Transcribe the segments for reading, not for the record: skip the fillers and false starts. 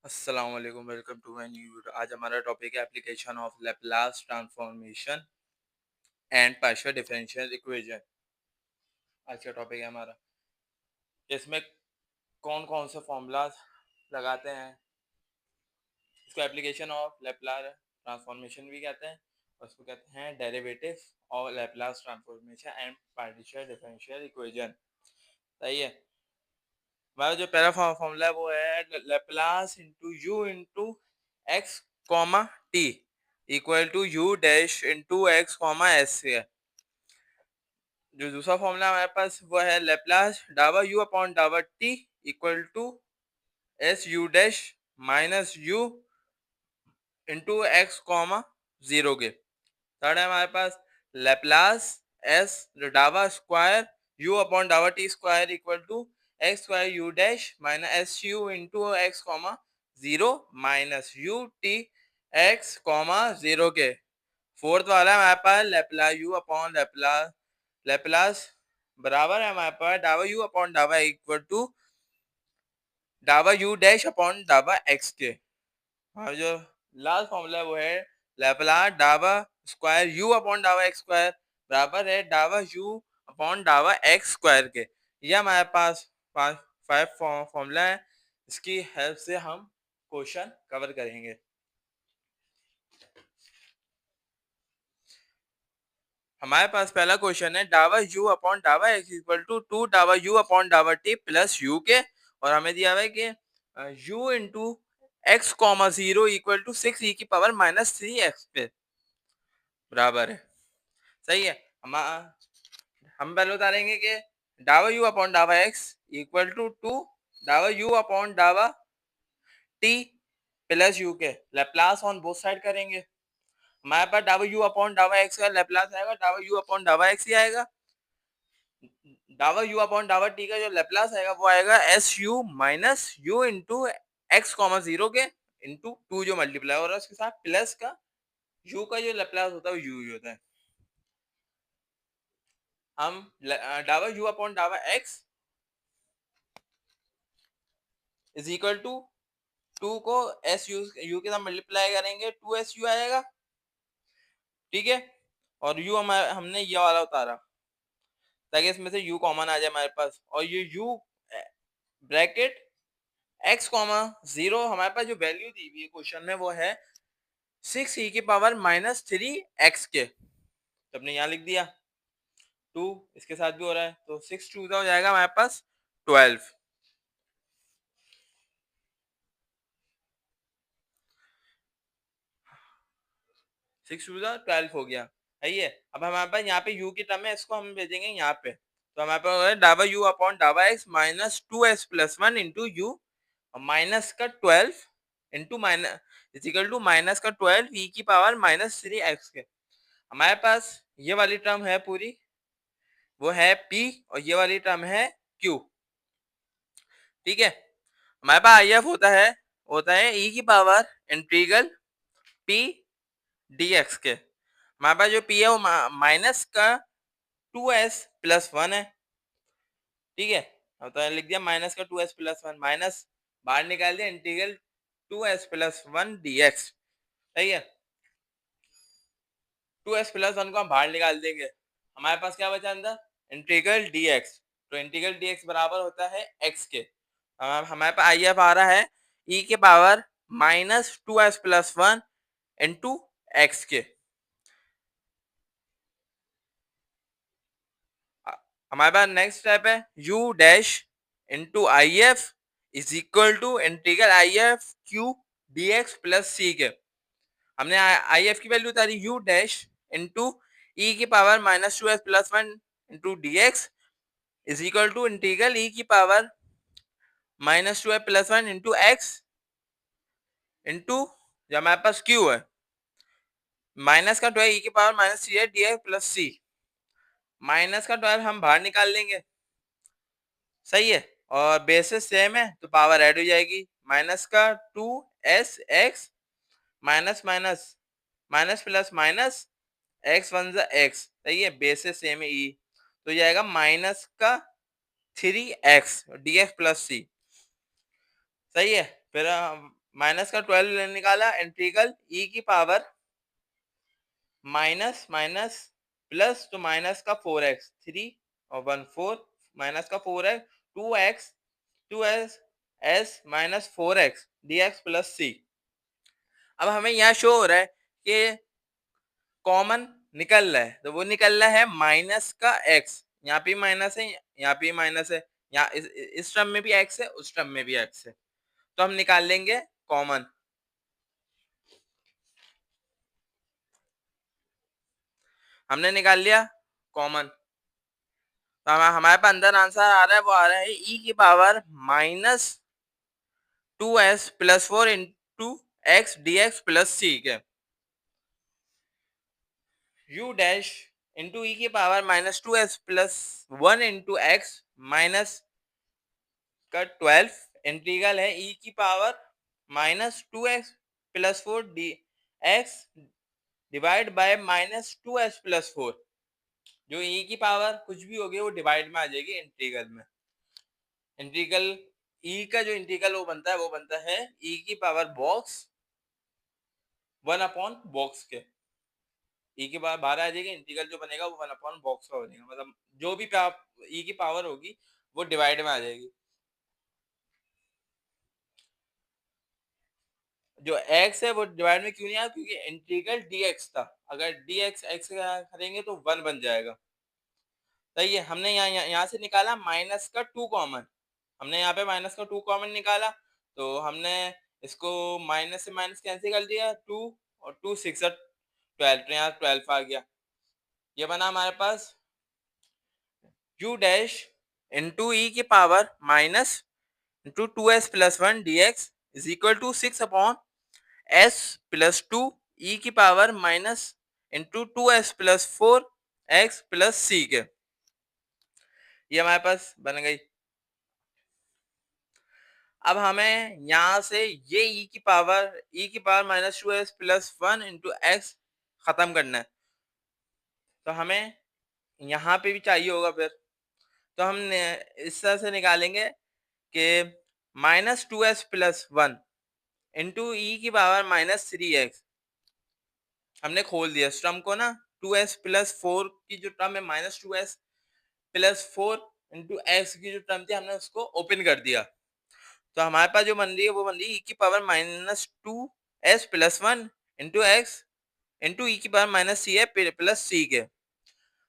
अस्सलाम वालेकुम, welcome to my new video. आज हमारा टॉपिक है application of Laplace transformation and partial differential equation. आज का टॉपिक है हमारा, इसमें कौन कौन से फॉर्मूलाज लगाते हैं। इसको एप्लीकेशन ऑफ लैपलास ट्रांसफॉर्मेशन भी कहते हैं और इसको कहते हैं derivative of Laplace transformation and partial differential equation. सही है। हमारा जो पहला फॉर्मूला है वो है Laplace into u into x comma t equal to u dash into x comma s है। जो दूसरा फॉर्मूला हमारे पास वो है लैपलास डावा यू अपॉन डावा T equal to S U dash minus U into x comma zero के। Third है हमारे पास लैपलास एस डावा स्क्वायर यू अपॉन डावा T square equal to X square U dash minus S U into x comma zero minus U T X comma zero के। Fourth वाला है हमारे पास Laplace U upon Laplace Laplace बराबर है हमारे पास डावा यू अपॉन डावा इक्वल टू डावा यू डैश अपॉन डावा एक्स के। और जो लास्ट फॉर्मूला है वो है लैपलास डावा स्क्वायर यू अपॉन डावा एक्स स्क्वायर बराबर है डावा यू अपॉन डावा एक्स स्क्वायर के। ये हमारे पास फाइव फॉर्मूला है। इसकी हेल्प से हम क्वेश्चन कवर करेंगे। हमारे पास पहला क्वेश्चन है डावा यू अपॉन डावा एक्स इक्वल टू टू डावा यू अपॉन डावा टी प्लस यू के। और हमें दिया हुआ है कि U into x comma zero equal to six E की पावर माइनस थ्री एक्स पे बराबर है। सही है। हम पहले उतारेंगे कि डावा यू अपॉन डावा एक्स इक्वल टू टू डावा यू अपॉन डावा टी प्लस यू के लैपलास ऑन बोथ साइड करेंगे। हमारे पास डावा यू अपॉन डावा एक्स का लैपलास आएगा डावा यू अपॉन डावा एक्स ही आएगा। डावा यू अपॉन डावा टी का जो लैपलास आएगा वो आएगा S U minus U into x comma zero के इंटू टू जो मल्टीप्लाई हो रहा है उसके साथ प्लस का यू का जो लैपलास होता है वो यू ही होता है। हम डावा यू अपॉन डावा x is equal to two को एस यू के साथ मल्टीप्लाई करेंगे टू एस यू आएगा। ठीक है। और यू हमने ये वाला उतारा ताकि इसमें से यू कॉमन आ जाए हमारे पास। और ये you bracket x comma zero हमारे पास जो वैल्यू दी हुई है क्वेश्चन में वो है सिक्स ई की पावर माइनस थ्री एक्स के। तो हमने यहाँ लिख दिया टू इसके साथ भी हो रहा है तो सिक्स टू हो जाएगा हमारे पास 12। सिक्स टू 12 हो गया है ये। अब हमारे पास यहाँ पे यू की टर्म है इसको हम भेजेंगे यहाँ पे। तो हमारे पास डावा यू अपॉन डावा x minus two x plus one into u minus का 12 into minus equal to minus का 12 ई की पावर माइनस थ्री एक्स के। हमारे पास ये वाली टर्म है पूरी वो है P और ये वाली टर्म है Q। ठीक है। हमारे पास आई एफ होता है e की पावर इंटीग्रल P dx के। हमारे पास जो P है वो माइनस का 2s प्लस वन है। ठीक है। तो लिख दिया माइनस का 2s प्लस वन माइनस बाहर निकाल दिया integral 2s plus one D x. सही है। 2s प्लस वन को हम बाहर निकाल देंगे हमारे पास क्या बचा अंदर इंटीग्रल dx। तो इंटीग्रल dx बराबर होता है x के। हमारे पास आई एफ आ रहा है e के power minus two S plus one into X के। हमारे पास नेक्स्ट स्टेप है u dash into I F is equal to integral I F Q D X plus C के। हमने आई एफ की वैल्यू उतारी u डैश इंटू ई की power minus two S plus one into D X is equal to integral E की power minus two S plus one into X into जो हमारे पास Q है minus का 12 ई की power minus three है D X plus सी। Minus का 12 हम बाहर निकाल लेंगे। सही है। और बेसिस सेम है तो पावर ऐड हो जाएगी माइनस का two s x minus minus minus plus minus x one जा एक्स। सही है। बेसिस सेम है ई तो जाएगा माइनस का three X D X plus C. सही है। फिर माइनस का 12 निकाला, इंटीग्रल ई की पावर माइनस माइनस प्लस, तो माइनस का 4x, 3 और 1 4, माइनस का 4x, 2x 2s s minus 4x dx plus सी। अब हमें यहाँ शो हो रहा है कि कॉमन निकल रहा है, तो वो निकल रहा है माइनस का x, यहाँ पे माइनस है, यहाँ पे माइनस है, यहाँ इस टर्म में भी x है, उस टर्म में भी x है, तो हम निकाल लेंगे कॉमन। हमने निकाल लिया कॉमन, तो हमारे पास अंदर आंसर आ रहा है, वो आ रहा है e की power minus 2s plus 4 into X D X plus C के u डैश इंटू ई की power minus 2s plus 1 into X minus का 12 इंटीग्रल है e की power minus 2x plus 4 D X divide by minus 2s plus 4। जो e की power कुछ भी होगी वो डिवाइड में आ जाएगी इंटीग्रल में। इंटीग्रल e का जो इंटीग्रल वो बनता है e की पावर बॉक्स 1 अपॉन बॉक्स के, e की पावर बाहर आ जाएगी, इंटीग्रल जो बनेगा वो 1 अपॉन बॉक्स का बनेगा, मतलब जो भी e की पावर होगी वो डिवाइड में आ जाएगी। जो x है वो डिवाइड में क्यों नहीं आया, क्योंकि इंटीग्रल dx था, अगर dx x करेंगे तो 1 बन जाएगा। सही है, हमने यहाँ से निकाला माइनस का 2 कॉमन, हमने यहाँ पे माइनस का 2 कॉमन निकाला, तो हमने इसको माइनस से माइनस कैंसिल कर दिया, 2 और 2 6 12, तो यहाँ 12 आ गया। ये बना हमारे पास u डैश इंटू ई की power minus into 2s plus 1 dx is equal to 6 upon s plus 2 e की power minus into 2s plus 4 x plus C के। ये हमारे पास बन गई। अब हमें यहाँ से ये e की power minus 2s plus 1 into x खत्म करना है, तो हमें यहाँ पे भी चाहिए होगा फिर, तो हम इस तरह से निकालेंगे कि minus 2s plus 1 into E की पावर माइनस 3x, हमने खोल दिया इस टर्म को ना, 2s प्लस 4 की जो टर्म है minus 2s plus 4 into x की जो टर्म थी हमने उसको ओपन कर दिया, तो हमारे पास जो बन रही है वो बन रही है ई की power minus 2s plus 1 into X into E की पावर माइनस सी है प्लस सी के।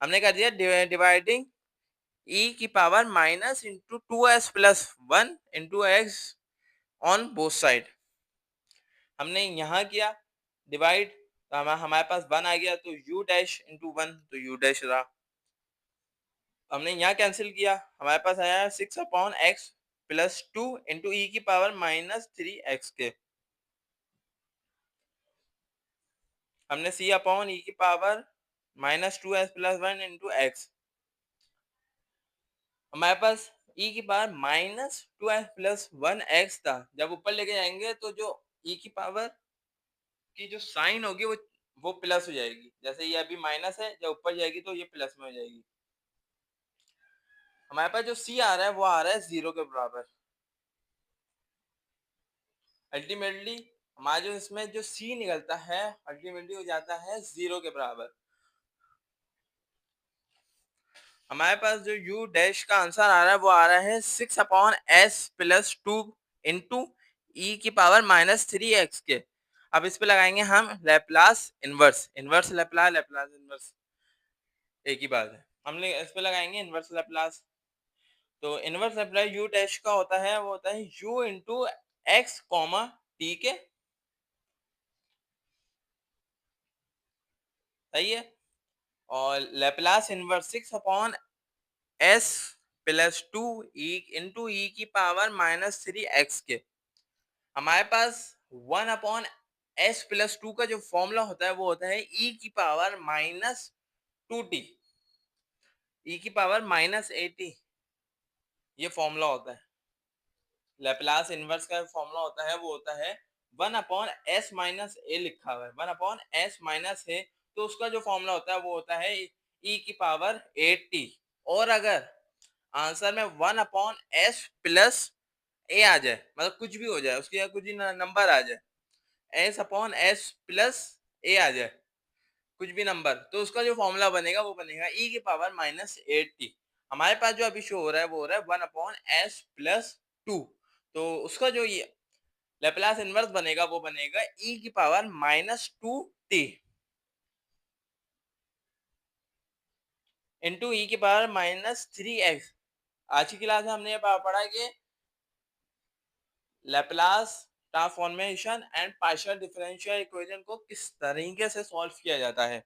हमने कर दिया डिवाइडिंग ई की power minus into 2s plus 1 into x on both side. हमने यहाँ किया डिवाइड, तो हमारे पास 1 आ गया, तो u डैश इंटू 1, तो u डैश रहा। हमने यहाँ कैंसिल किया, हमारे पास आया 6 upon x plus 2 into E की पावर माइनस 3x के। हमने c अपॉन ई की power minus 2s plus 1 into x, हमारे पास e की power minus 2s plus 1x था, जब ऊपर लेके जाएंगे तो जो e की पावर की जो साइन होगी वो प्लस हो जाएगी, जैसे ये अभी माइनस है, जब ऊपर जाएगी तो ये प्लस में हो जाएगी। हमारे पास जो c आ रहा है वो आ रहा है 0 के बराबर। अल्टीमेटली हमारा जो इसमें जो c निकलता है अल्टीमेटली हो जाता है 0 के बराबर। हमारे पास जो u डैश का आंसर आ रहा है वो आ रहा है 6 upon s plus 2 into E की पावर माइनस 3x के। अब इस पे लगाएंगे हम Laplace inverse, inverse Laplace, Laplace inverse एक ही बात है, हमने इस पे लगाएंगे इनवर्स लैप्लास। तो इनवर्स लैप्लास u डैश का होता है वो होता है u into x comma T के, सही है, और Laplace inverse 6 upon s plus 2 E into E की पावर माइनस 3x के। हमारे पास 1 अपॉन s प्लस 2 का जो फॉर्मूला होता है वो होता है e की पावर माइनस 2t, e की पावर माइनस 80, ये फॉर्मूला होता है। लैप्लास इनवर्स का फॉर्मूला होता है वो होता है 1 अपॉन s माइनस ए, लिखा हुआ है 1 अपॉन s माइनस ए, तो उसका जो फॉर्मूला होता है वो होता है e की पावर 80। और अगर आंसर में 1 अपॉन s प्लस ए आ जाए, मतलब कुछ भी हो जाए, उसके यहाँ कुछ भी नंबर आ जाए, एस अपॉन एस प्लस ए आ जाए, कुछ भी नंबर, तो उसका जो फॉर्मूला बनेगा वो बनेगा ई की पावर माइनस 8t। हमारे पास जो अभी शो हो रहा है वो हो रहा है 1 अपॉन एस प्लस 2। तो उसका जो ये लेप्लास इनवर्स बनेगा वो बनेगा ई की power minus 2t into E की पावर माइनस 3x। आज की क्लास में हमने ये पढ़ा कि Laplace transformation and partial differential equation को किस तरीके से सॉल्व किया जाता है।